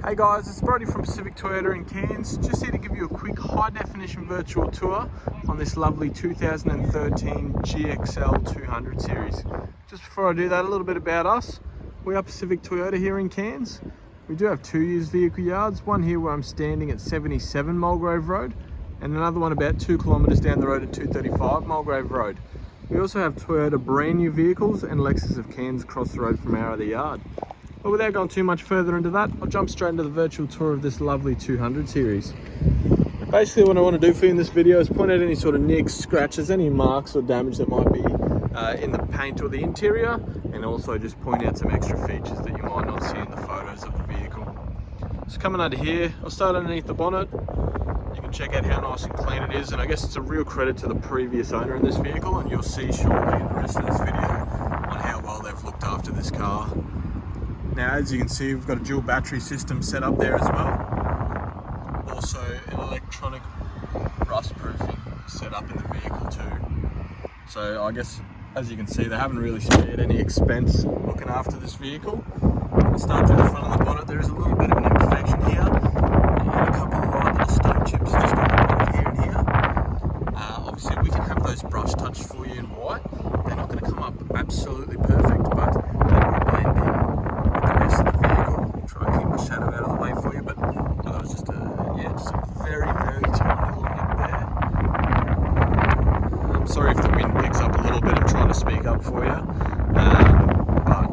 Hey guys, it's Brody from Pacific Toyota in Cairns. Just here to give you a quick high definition virtual tour on this lovely 2013 GXL 200 series. Just before I do that, a little bit about us. We are Pacific Toyota here in Cairns. We do have two used vehicle yards, one here where I'm standing at 77 Mulgrave Road and another one about 2 kilometres down the road at 235 Mulgrave Road. We also have Toyota brand new vehicles and Lexus of Cairns across the road from our other yard. But without going too much further into that, I'll jump straight into the virtual tour of this lovely 200 series. Basically what I want to do for you in this video is point out any sort of nicks, scratches, any marks or damage that might be in the paint or the interior, and also just point out some extra features that you might not see in the photos of the vehicle. So coming under here, I'll start underneath the bonnet. You can check out how nice and clean it is, and I guess it's a real credit to the previous owner in this vehicle, and you'll see shortly in the rest of this video on how well they've looked after this car. Now, as you can see, we've got a dual battery system set up there as well. Also, an electronic rust proofing set up in the vehicle too. So I guess, as you can see, they haven't really spared any expense looking after this vehicle. I'll start through the front of the bonnet. There is a little bit of an imperfection here, and a couple of light little stone chips just on the bonnet here and here. Obviously, we can have those brush touched for you in white. They're not going to come up absolutely perfect, but they will blend in of the vehicle. Try and keep my shadow out of the way for you, but that was just a very tiny little nip there. I'm sorry if the wind picks up a little bit. I'm trying to speak up for you, but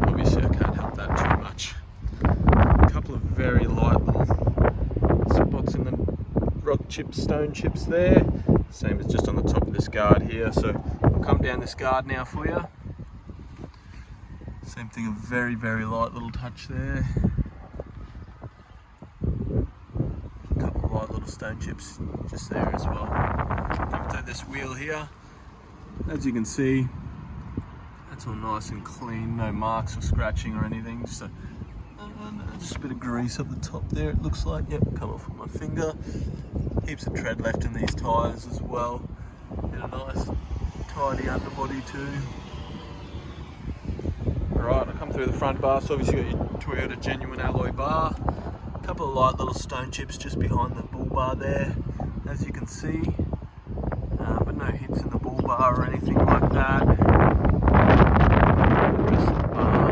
obviously I can't help that too much. A couple of very light little spots in the rock chips, stone chips there, same as just on the top of this guard here. So I'll come down this guard now for you. Same thing, a very light little touch there. A couple of light little stone chips just there as well. Come through this wheel here. As you can see, that's all nice and clean, no marks or scratching or anything. Just a bit of grease up the top there, it looks like. Yep, come off with my finger. Heaps of tread left in these tyres as well. And a nice tidy underbody too. Right, I'll come through the front bar, so obviously you've got your Toyota genuine alloy bar. A couple of light little stone chips just behind the bull bar there, as you can see. But no hits in the bull bar or anything like that. Rest of the bar.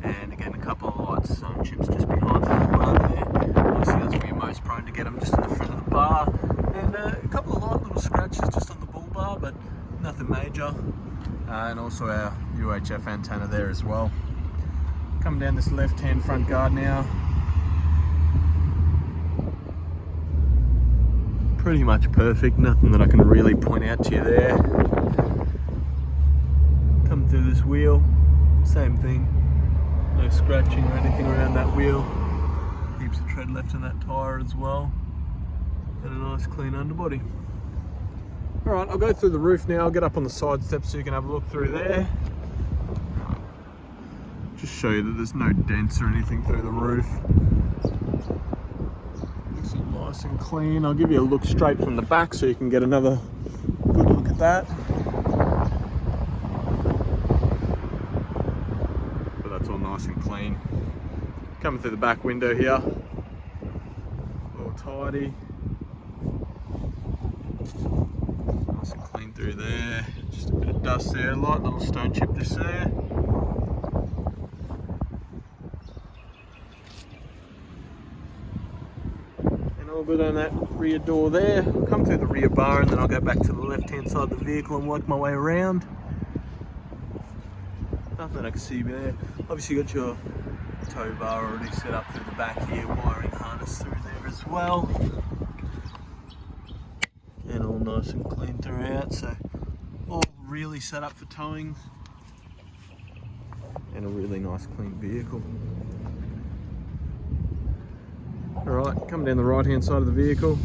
And again, a couple of light stone chips just behind the bull bar there. Obviously that's where you're most prone to get them, just in the front of the bar. And a couple of light little scratches just on the bull bar, but nothing major. And also our UHF antenna there as well. Coming down this left-hand front guard now. Pretty much perfect, nothing that I can really point out to you there. Come through this wheel, same thing. No scratching or anything around that wheel. Heaps of tread left in that tyre as well. And a nice clean underbody. Alright, I'll go through the roof now. I'll get up on the side steps so you can have a look through there. Just show you that there's no dents or anything through the roof. Looks all nice and clean. I'll give you a look straight from the back so you can get another good look at that. But that's all nice and clean. Coming through the back window here. All tidy. Clean through there, just a bit of dust there, light little stone chip just there. And all good on that rear door there. I'll come through the rear bar and then I'll go back to the left hand side of the vehicle and work my way around. Nothing I can see there. Obviously you got your tow bar already set up through the back here, wiring harness through there as well. And all nice and clean throughout, so all really set up for towing and a really nice clean vehicle. Alright, coming down the right hand side of the vehicle,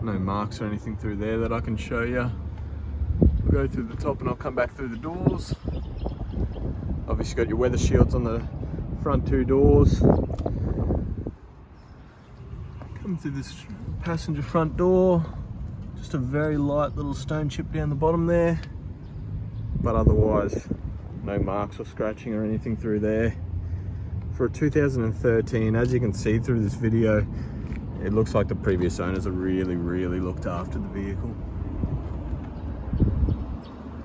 no marks or anything through there that I can show you. We'll go through the top and I'll come back through the doors. Obviously got your weather shields on the front two doors. Come through this passenger front door, just a very light little stone chip down the bottom there, but otherwise no marks or scratching or anything through there. For a 2013, as you can see through this video, it looks like the previous owners have really looked after the vehicle.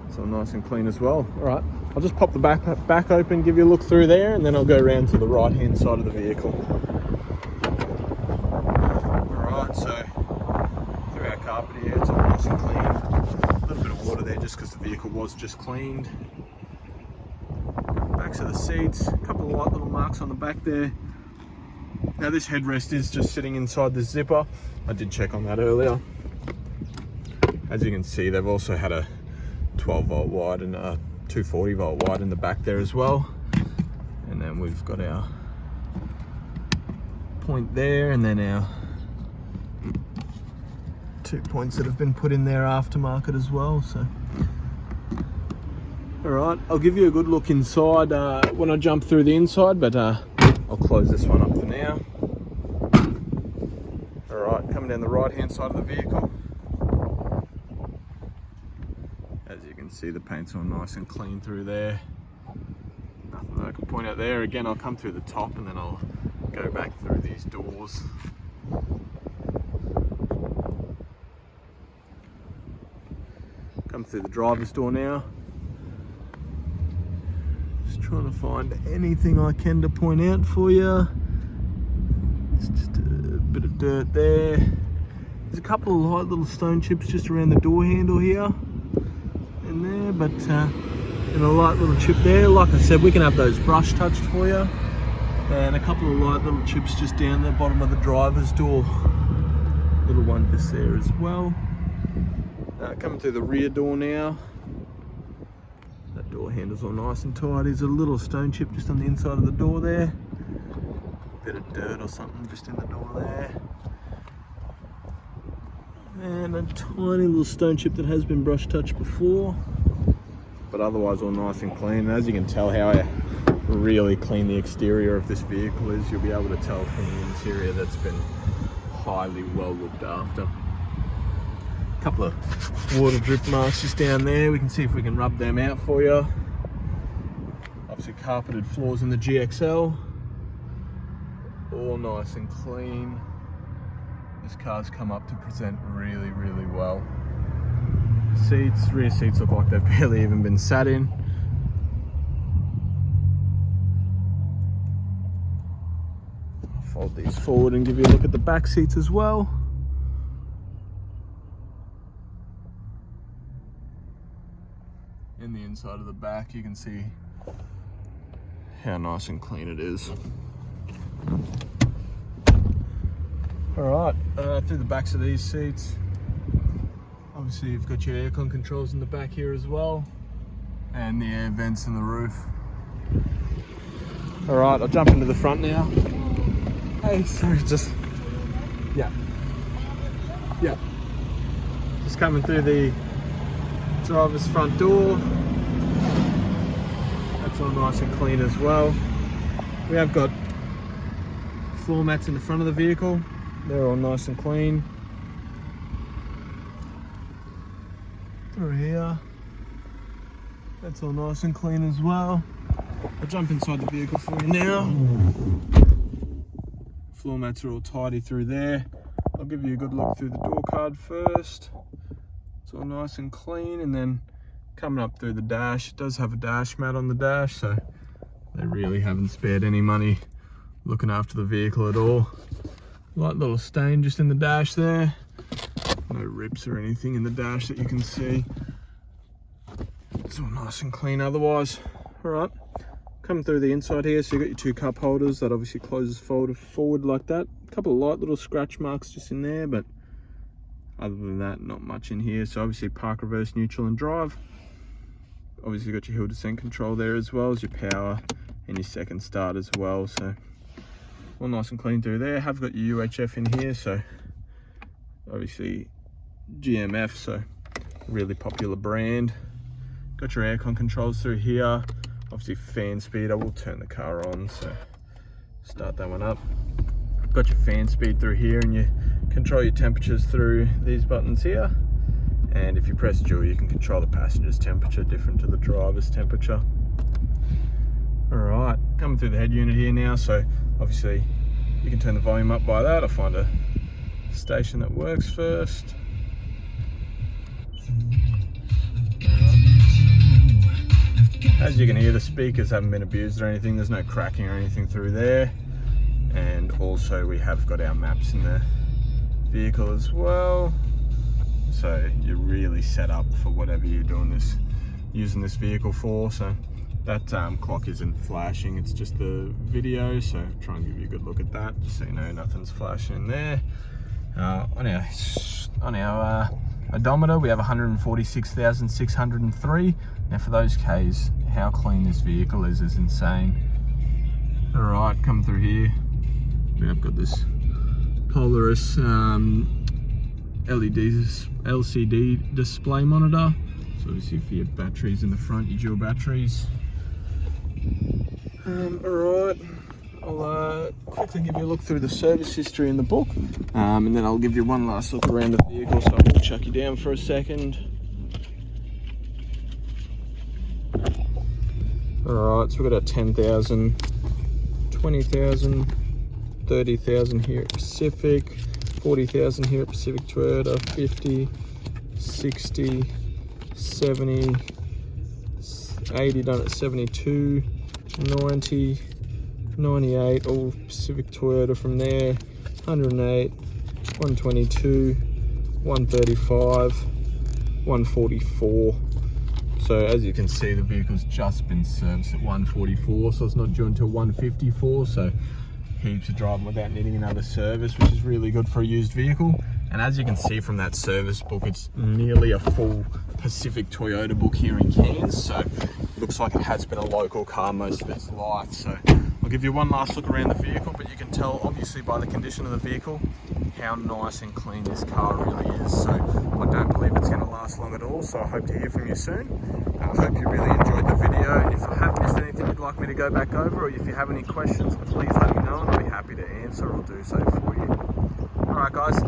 It's all nice and clean as well. All right, I'll just pop the back open, give you a look through there, and then I'll go around to the right hand side of the vehicle. All right, so through our carpet here, it's all nice and clean. A little bit of water there just because the vehicle was just cleaned. Backs of the seats, a couple of light little marks on the back there. Now this headrest is just sitting inside the zipper. I did check on that earlier. As you can see, they've also had a 12 volt wide and a 240 volt wide in the back there as well. And then we've got our point there, and then our 2 points that have been put in there aftermarket as well. So all right, I'll give you a good look inside when I jump through the inside, but I'll close this one up for now. All right, coming down the right hand side of the vehicle. As you can see, the paint's all nice and clean through there. Nothing that I can point out there. Again, I'll come through the top and then I'll go back through these doors. Come through the driver's door now. Trying to find anything I can to point out for you. It's just a bit of dirt there. There's a couple of light little stone chips just around the door handle here and there, but and a light little chip there. Like I said, we can have those brush touched for you, and a couple of light little chips just down the bottom of the driver's door. Little one just there as well. Coming through the rear door now. Door handles all nice and tight. There's a little stone chip just on the inside of the door there. Bit of dirt or something just in the door there. And a tiny little stone chip that has been brush touched before. But otherwise all nice and clean. And as you can tell how really clean the exterior of this vehicle is, you'll be able to tell from the interior that's been highly well looked after. Couple of water drip marks just down there. We can see if we can rub them out for you. Obviously carpeted floors in the GXL. All nice and clean. This car's come up to present really well. Seats, rear seats look like they've barely even been sat in. I'll fold these forward and give you a look at the back seats as well. In the inside of the back, you can see how nice and clean it is. All right, through the backs of these seats, obviously you've got your aircon controls in the back here as well, and the air vents in the roof. All right, I'll jump into the front now. Hey, sorry, just coming through the driver's front door. That's all nice and clean as well. We have got floor mats in the front of the vehicle. They're all nice and clean. Through here, that's all nice and clean as well. I'll jump inside the vehicle for you now. Floor mats are all tidy through there. I'll give you a good look through the door card first. It's all nice and clean, and then coming up through the dash, it does have a dash mat on the dash, so they really haven't spared any money looking after the vehicle at all. Light little stain just in the dash there. No rips or anything in the dash that you can see. It's all nice and clean otherwise. All right, coming through the inside here, so you've got your 2 cup holders. That obviously closes forward like that. A couple of light little scratch marks just in there, but other than that, not much in here. So obviously park, reverse, neutral and drive. Obviously you've got your hill descent control there as well as your power and your second start as well. So all nice and clean through there. Have got your UHF in here, so obviously GMF, so really popular brand. Got your aircon controls through here. Obviously fan speed, I will turn the car on, so start that one up. Got your fan speed through here, and you control your temperatures through these buttons here. And if you press dual, you can control the passenger's temperature different to the driver's temperature. But coming through the head unit here now, so obviously you can turn the volume up by that. I'll find a station that works first. As you can hear, the speakers haven't been abused or anything. There's no cracking or anything through there. And also we have got our maps in the vehicle as well. So you're really set up for whatever you're using this vehicle for. So that clock isn't flashing, it's just the video. So try and give you a good look at that, just so you know nothing's flashing in there. On our odometer, we have 146,603. Now for those Ks, how clean this vehicle is insane. All right, come through here. We have got this Polaris LCD display monitor. So obviously for your batteries in the front, your dual batteries. Alright, I'll quickly give you a look through the service history in the book, and then I'll give you one last look around the vehicle, so I'll chuck you down for a second. Alright, so we've got our 10,000, 20,000, 30,000 here at Pacific, 40,000 here at Pacific Toyota, 50, 60, 70, 80 done at 72, 90, 98, all Pacific Toyota from there, 108, 122, 135, 144. So as you can see, the vehicle's just been serviced at 144, so it's not due until 154, so heaps of driving without needing another service, which is really good for a used vehicle. And as you can see from that service book, it's nearly a full Pacific Toyota book here in Cairns, so it looks like it has been a local car most of its life. So I'll give you one last look around the vehicle, but you can tell obviously by the condition of the vehicle how nice and clean this car really is. So I don't believe it's going to last long at all, so I hope to hear from you soon. I hope you really enjoyed the video, and if I have missed anything you'd like me to go back over, or if you have any questions, please let me know and I'll be happy to answer or do so for you. Alright guys,